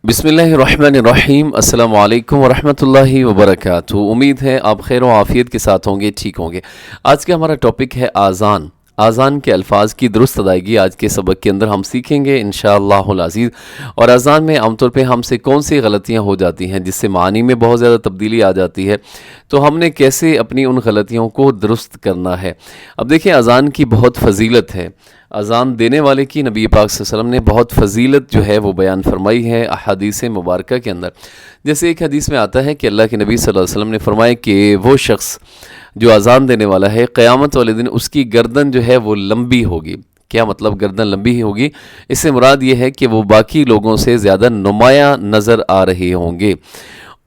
بسم اللہ الرحمن الرحیم۔ السلام علیکم ورحمۃ اللہ وبرکاتہ۔ امید ہے آپ خیر و عافیت کے ساتھ ہوں گے، ٹھیک ہوں گے۔ آج کا ہمارا ٹاپک ہے آذان۔ آذان کے الفاظ کی درست ادائیگی آج کے سبق کے اندر ہم سیکھیں گے انشاءاللہ العزیز۔ اور آذان میں عام طور پہ ہم سے کون سی غلطیاں ہو جاتی ہیں جس سے معنی میں بہت زیادہ تبدیلی آ جاتی ہے، تو ہم نے کیسے اپنی ان غلطیوں کو درست کرنا ہے۔ اب دیکھیں، آذان کی بہت فضیلت ہے۔ اذان دینے والے کی نبی پاک صلی اللہ علیہ وسلم نے بہت فضیلت جو ہے وہ بیان فرمائی ہے احادیث مبارکہ کے اندر۔ جیسے ایک حدیث میں آتا ہے کہ اللہ کے نبی صلی اللہ علیہ وسلم نے فرمایا کہ وہ شخص جو اذان دینے والا ہے، قیامت والے دن اس کی گردن جو ہے وہ لمبی ہوگی۔ کیا مطلب گردن لمبی ہوگی؟ اس سے مراد یہ ہے کہ وہ باقی لوگوں سے زیادہ نمایاں نظر آ رہے ہوں گے۔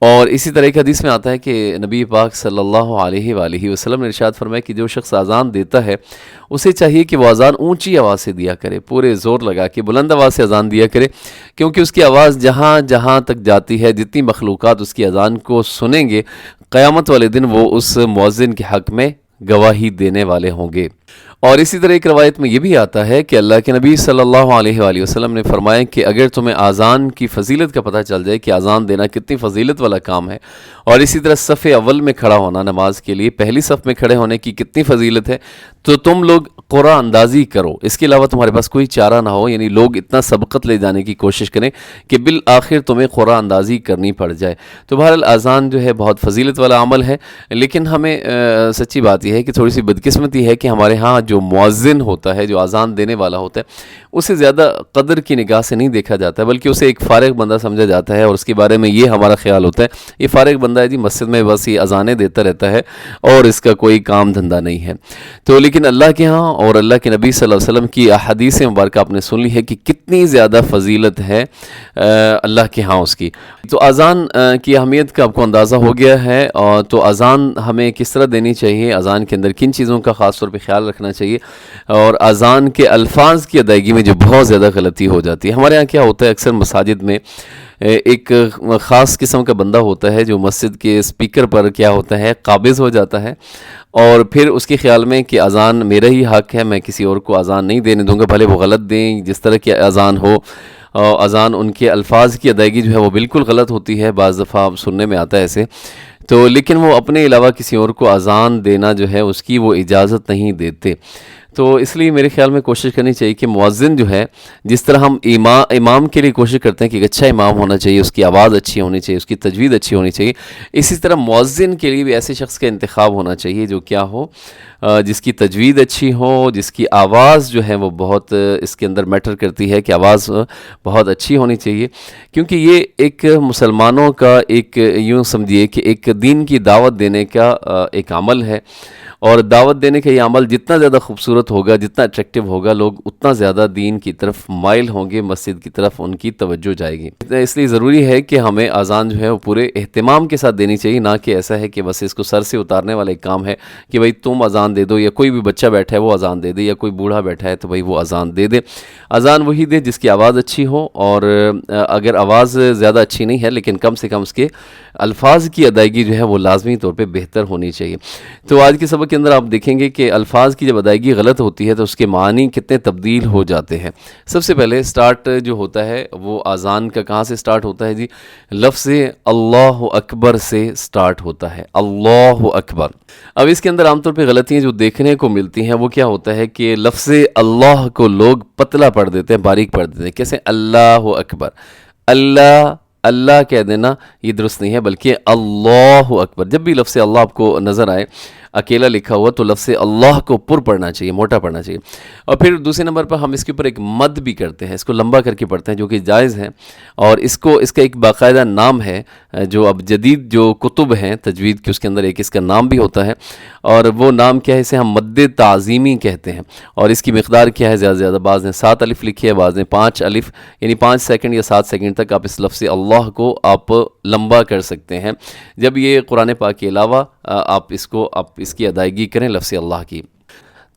اور اسی طرح ایک حدیث میں آتا ہے کہ نبی پاک صلی اللہ علیہ وآلہ وسلم نے ارشاد فرمایا کہ جو شخص اذان دیتا ہے اسے چاہیے کہ وہ اذان اونچی آواز سے دیا کرے، پورے زور لگا کے بلند آواز سے اذان دیا کرے، کیونکہ اس کی آواز جہاں جہاں تک جاتی ہے، جتنی مخلوقات اس کی اذان کو سنیں گے، قیامت والے دن وہ اس مؤذن کے حق میں گواہی دینے والے ہوں گے۔ اور اسی طرح ایک روایت میں یہ بھی آتا ہے کہ اللہ کے نبی صلی اللہ علیہ وآلہ وسلم نے فرمایا کہ اگر تمہیں اذان کی فضیلت کا پتہ چل جائے کہ اذان دینا کتنی فضیلت والا کام ہے، اور اسی طرح صف اول میں کھڑا ہونا نماز کے لیے، پہلی صف میں کھڑے ہونے کی کتنی فضیلت ہے، تو تم لوگ قرآن اندازی کرو۔ اس کے علاوہ تمہارے پاس کوئی چارہ نہ ہو، یعنی لوگ اتنا سبقت لے جانے کی کوشش کریں کہ بالآخر تمہیں قرآن اندازی کرنی پڑ جائے۔ تو بہرحال اذان جو ہے بہت فضیلت والا عمل ہے، لیکن ہمیں سچی بات یہ ہے کہ تھوڑی سی بدقسمتی ہے کہ ہمارے ہاں جو مؤذن ہوتا ہے، جو اذان دینے والا ہوتا ہے، اسے زیادہ قدر کی نگاہ سے نہیں دیکھا جاتا ہے، بلکہ اسے ایک فارغ بندہ سمجھا جاتا ہے، اور اس کے بارے میں یہ ہمارا خیال ہوتا ہے یہ فارغ بندہ ہے جی، مسجد میں بس یہ اذانیں دیتا رہتا ہے اور اس کا کوئی کام دھندہ نہیں ہے۔ تو لیکن اللہ کے ہاں اور اللہ کے نبی صلی اللہ علیہ وسلم کی احادیث مبارکہ آپ نے سن لی ہے کہ کتنی زیادہ فضیلت ہے اللہ کے ہاں اس کی۔ تو اذان کی اہمیت کا آپ کو اندازہ ہو گیا ہے، اور تو اذان ہمیں کس طرح دینی چاہیے، اذان کے اندر کن چیزوں کا خاص طور پہ خیال رکھنا چاہیے، اور اذان کے الفاظ کی ادائیگی میں جو بہت زیادہ غلطی ہو جاتی ہے۔ ہمارے ہاں کیا ہوتا ہے، اکثر مساجد میں ایک خاص قسم کا بندہ ہوتا ہے جو مسجد کے اسپیکر پر کیا ہوتا ہے، قابض ہو جاتا ہے، اور پھر اس کے خیال میں کہ اذان میرا ہی حق ہے، میں کسی اور کو اذان نہیں دینے دوں گا، بھلے وہ غلط دیں، جس طرح کی اذان ہو۔ اذان ان کے الفاظ کی ادائیگی جو ہے وہ بالکل غلط ہوتی ہے، بعض دفعہ سننے میں آتا ہے ایسے، تو لیکن وہ اپنے علاوہ کسی اور کو اذان دینا جو ہے اس کی وہ اجازت نہیں دیتے۔ تو اس لیے میرے خیال میں کوشش کرنی چاہیے کہ مؤذن جو ہے، جس طرح ہم امام کے لیے کوشش کرتے ہیں کہ ایک اچھا امام ہونا چاہیے، اس کی آواز اچھی ہونی چاہیے، اس کی تجوید اچھی ہونی چاہیے، اسی طرح مؤذن کے لیے بھی ایسے شخص کا انتخاب ہونا چاہیے جو کیا ہو، جس کی تجوید اچھی ہو، جس کی آواز جو ہے وہ بہت اس کے اندر میٹر کرتی ہے کہ آواز بہت اچھی ہونی چاہیے، کیونکہ یہ ایک مسلمانوں کا ایک یوں سمجھیے کہ ایک دین کی دعوت دینے کا ایک عمل ہے، اور دعوت دینے کا یہ عمل جتنا زیادہ خوبصورت ہوگا، جتنا اٹریکٹیو ہوگا، لوگ اتنا زیادہ دین کی طرف مائل ہوں گے، مسجد کی طرف ان کی توجہ جائے گی۔ اس لیے ضروری ہے کہ ہمیں اذان جو ہے وہ پورے اہتمام کے ساتھ دینی چاہیے، نہ کہ ایسا ہے کہ بس اس کو سر سے اتارنے والا ایک کام ہے کہ بھئی تم اذان دے دو، یا کوئی بھی بچہ بیٹھا ہے وہ اذان دے دے، یا کوئی بوڑھا بیٹھا ہے تو بھئی وہ اذان دے دے۔ اذان وہی دے جس کی آواز اچھی ہو، اور اگر آواز زیادہ اچھی نہیں ہے لیکن کم سے کم اس کے الفاظ کی ادائیگی جو ہے وہ لازمی طور پہ بہتر ہونی چاہیے۔ تو آج کے سبق کے اندر آپ دیکھیں گے کہ الفاظ کی جب ادائیگی غلط ہوتی ہے تو اس کے معنی کتنے تبدیل ہو جاتے ہیں۔ سب سے پہلے سٹارٹ جو ہوتا ہے وہ اذان کا کہاں سے سٹارٹ ہوتا ہے جی؟ لفظ اللہ اکبر سے سٹارٹ ہوتا ہے، اللہ اکبر۔ اب اس کے اندر عام طور پہ غلطیاں جو دیکھنے کو ملتی ہیں وہ کیا ہوتا ہے کہ لفظ اللہ کو لوگ پتلا پڑھ دیتے ہیں، باریک پڑھ دیتے ہیں، کیسے اللہ اکبر، اللہ کہہ دینا یہ درست نہیں ہے، بلکہ اللہ اکبر۔ جب بھی لفظ اللہ آپ کو نظر آئے اکیلا لکھا ہوا تو لفظ اللہ کو پر پڑھنا چاہیے، موٹا پڑھنا چاہیے۔ اور پھر دوسرے نمبر پر ہم اس کے اوپر ایک مد بھی کرتے ہیں، اس کو لمبا کر کے پڑھتے ہیں جو کہ جائز ہے، اور اس کا ایک باقاعدہ نام ہے، جو اب جدید جو کتب ہیں تجوید کے اس کے اندر ایک اس کا نام بھی ہوتا ہے، اور وہ نام کیا ہے، اسے ہم مد تعظیمی کہتے ہیں، اور اس کی مقدار کیا ہے، زیادہ سے زیادہ بعض نے 7 الف لکھی ہے، بعض نے 5 الف، یعنی 5 سیکنڈ یا 7 سیکنڈ تک آپ اس لفظ اللہ کو آپ لمبا کر سکتے ہیں۔ جب یہ قرآن پاک کے علاوہ آپ اس کی ادائیگی کریں لفظ اللہ کی،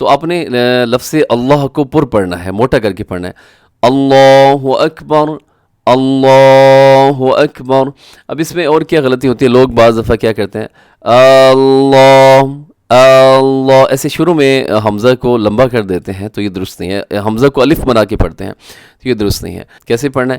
تو آپ نے لفظ اللہ کو پر پڑھنا ہے، موٹا کر کے پڑھنا ہے، اللہ اکبر، اللہ اکبر۔ اب اس میں اور کیا غلطی ہوتی ہے، لوگ بعض دفعہ کیا کرتے ہیں، اللہ ایسے شروع میں حمزہ کو لمبا کر دیتے ہیں، تو یہ درست نہیں ہے، حمزہ کو الف بنا کے پڑھتے ہیں تو یہ درست نہیں ہے۔ کیسے پڑھنا ہے،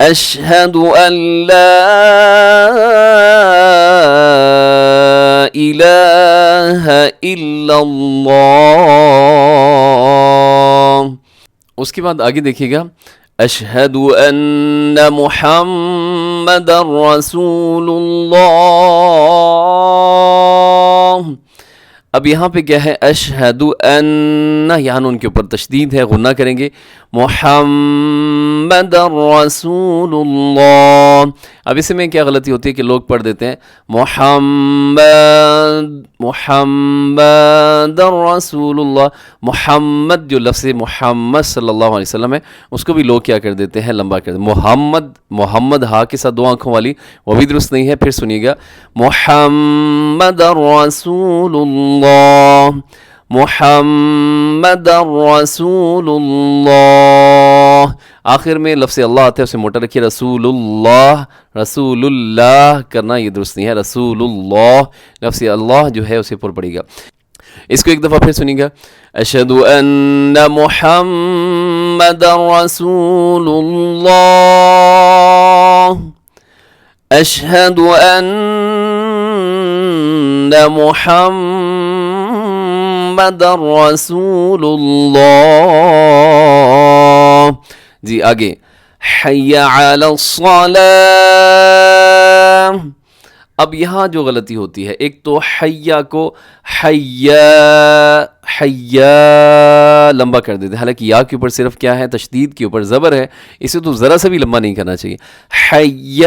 أشهد أن لا إله إلا الله. اس کے بعد آگے دیکھیے گا اشہد ان محمد رسول اللہ. اب یہاں پہ کیا ہے اشہد ان، یہاں ان کے اوپر تشدید ہے، غنہ کریں گے. محمد رسول اللہ. اب اس میں کیا غلطی ہوتی ہے کہ لوگ پڑھ دیتے ہیں محمد رسول اللہ. محمد جو لفظ محمد صلی اللہ علیہ وسلم ہے اس کو بھی لوگ کیا کر دیتے ہیں لمبا کر دیتے ہیں. محمد ہا کے ساتھ دو آنکھوں والی، وہ بھی درست نہیں ہے. پھر سنیے گا محمد رسول اللہ، محمد رسول اللہ. آخر میں لفظ اللہ آتا ہے اسے موٹا رکھیے. رسول اللہ کرنا یہ درست نہیں ہے. رسول اللہ، لفظ اللہ جو ہے اسے پر پڑے گا. اس کو ایک دفعہ پھر سنیے گا اشہد ان محمد رسول اللہ، اشہد ان محمد رسول اللہ. جی آگے حی علی الصلاۃ. اب یہاں جو غلطی ہوتی ہے، ایک تو حیا کو حیا لمبا کر دیتے ہیں، حالانکہ یا کے اوپر صرف کیا ہے تشدید کے اوپر زبر ہے، اسے تو ذرا سا بھی لمبا نہیں کرنا چاہیے. حی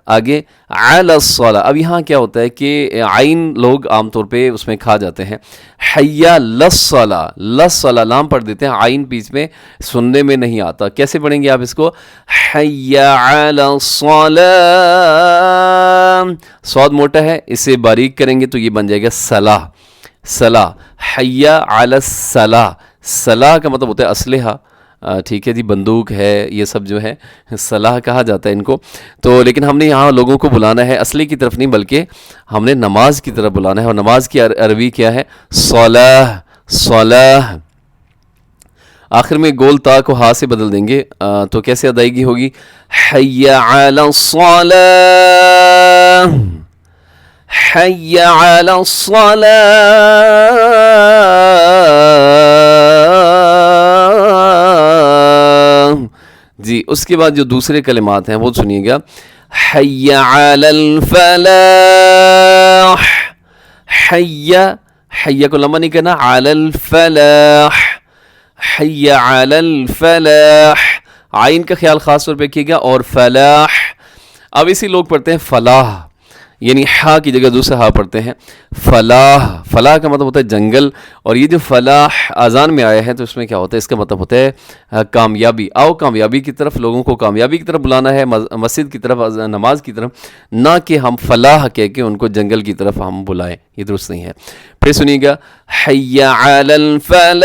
آگے علی الصلاۃ. اب یہاں کیا ہوتا ہے کہ عین لوگ عام طور پہ اس میں کھا جاتے ہیں. حی للصلاۃ لام پڑھ دیتے ہیں، عین بیچ میں سننے میں نہیں آتا. کیسے پڑھیں گے آپ اس کو؟ حی علی الصلاۃ. صاد موٹا ہے، اسے باریک کریں گے تو یہ بن جائے گا صلاح. حی علی الصلاۃ. صلاح کا مطلب ہوتا ہے اسلحہ، ٹھیک ہے جی، بندوق ہے، یہ سب جو ہے صلاح کہا جاتا ہے ان کو. تو لیکن ہم نے یہاں لوگوں کو بلانا ہے اصلی کی طرف نہیں، بلکہ ہم نے نماز کی طرف بلانا ہے. اور نماز کی عربی کیا ہے؟ صلاح. آخر میں گول تا کو ہا سے بدل دیں گے تو کیسے ادائیگی ہوگی؟ حی علی الصلاۃ، حی علی الصلاۃ. جی اس کے بعد جو دوسرے کلمات ہیں وہ سنیے گا حی علی الفلاح. حی کو لمبا نہیں کرنا، علی الفلاح. حی علی الفلاح. عین کا خیال خاص طور پہ کیے گا. اور فلاح، اب اسی لوگ پڑھتے ہیں فلاح، یعنی ہا کی جگہ دوسرا ہا پڑھتے ہیں. فلاح کا مطلب ہوتا ہے جنگل. اور یہ جو فلاح اذان میں آیا ہے تو اس میں کیا ہوتا ہے؟ اس کا مطلب ہوتا ہے کامیابی. آؤ کامیابی کی طرف، لوگوں کو کامیابی کی طرف بلانا ہے، مسجد کی طرف، نماز کی طرف، نہ کہ ہم فلاح کہہ کے ان کو جنگل کی طرف ہم بلائیں. یہ درست نہیں ہے. پھر سنیے گا حی علی الفلاح،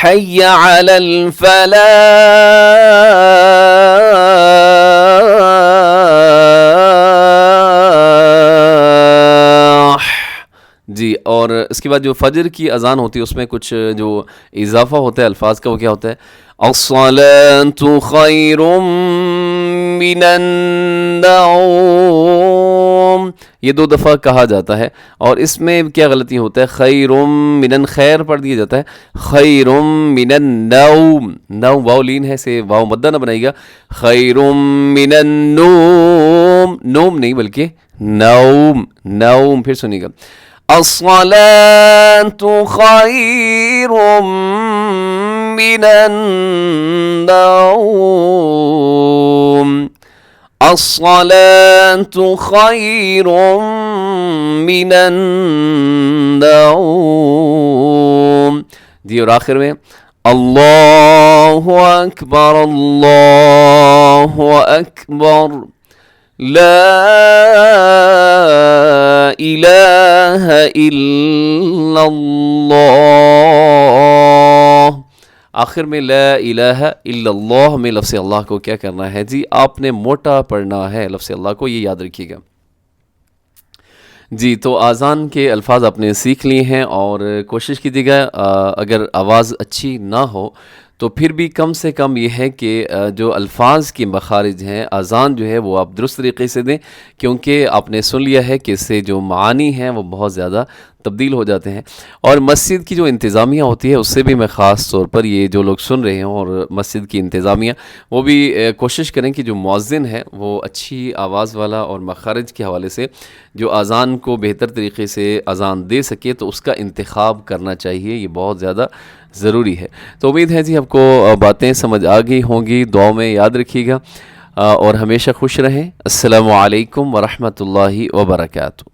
حی علی الفلاح. جی اور اس کے بعد جو فجر کی اذان ہوتی ہے اس میں کچھ جو اضافہ ہوتا ہے الفاظ کا، وہ کیا ہوتا ہے؟ الصلاۃ خیر من النوم. یہ 2 دفعہ کہا جاتا ہے. اور اس میں کیا غلطی ہوتا ہے؟ خیر من، خیر پڑھ دیا جاتا ہے، خیر من النوم. نوم واو لین ہے، سے واو مدہ نہ بنائے گا. خیر من النوم، نوم نہیں بلکہ نوم. پھر سنیے گا الصلاۃ خیر من النوم، الصلاۃ خیر من النوم. جی اور آخر میں اللہ اکبر، اللہ اکبر، لا الہ الا اللہ. آخر میں لا الہ الا اللہ میں لفظ اللہ کو کیا کرنا ہے جی؟ آپ نے موٹا پڑھنا ہے لفظ اللہ کو، یہ یاد رکھیے گا. جی تو اذان کے الفاظ آپ نے سیکھ لیے ہیں، اور کوشش کیجیے گا اگر آواز اچھی نہ ہو تو پھر بھی کم سے کم یہ ہے کہ جو الفاظ کی مخارج ہیں، اذان جو ہے وہ آپ درست طریقے سے دیں، کیونکہ آپ نے سن لیا ہے کہ اس سے جو معانی ہیں وہ بہت زیادہ تبدیل ہو جاتے ہیں۔ اور مسجد کی جو انتظامیہ ہوتی ہے اس سے بھی میں خاص طور پر یہ جو لوگ سن رہے ہوں اور مسجد کی انتظامیہ، وہ بھی کوشش کریں کہ جو مؤذن ہے وہ اچھی آواز والا اور مخارج کے حوالے سے جو اذان کو بہتر طریقے سے اذان دے سکے تو اس کا انتخاب کرنا چاہیے، یہ بہت زیادہ ضروری ہے۔ تو امید ہے جی آپ کو باتیں سمجھ آ گئی ہوں گی، دعاؤں میں یاد رکھیے گا اور ہمیشہ خوش رہیں۔ السلام علیکم ورحمۃ اللہ وبرکاتہ۔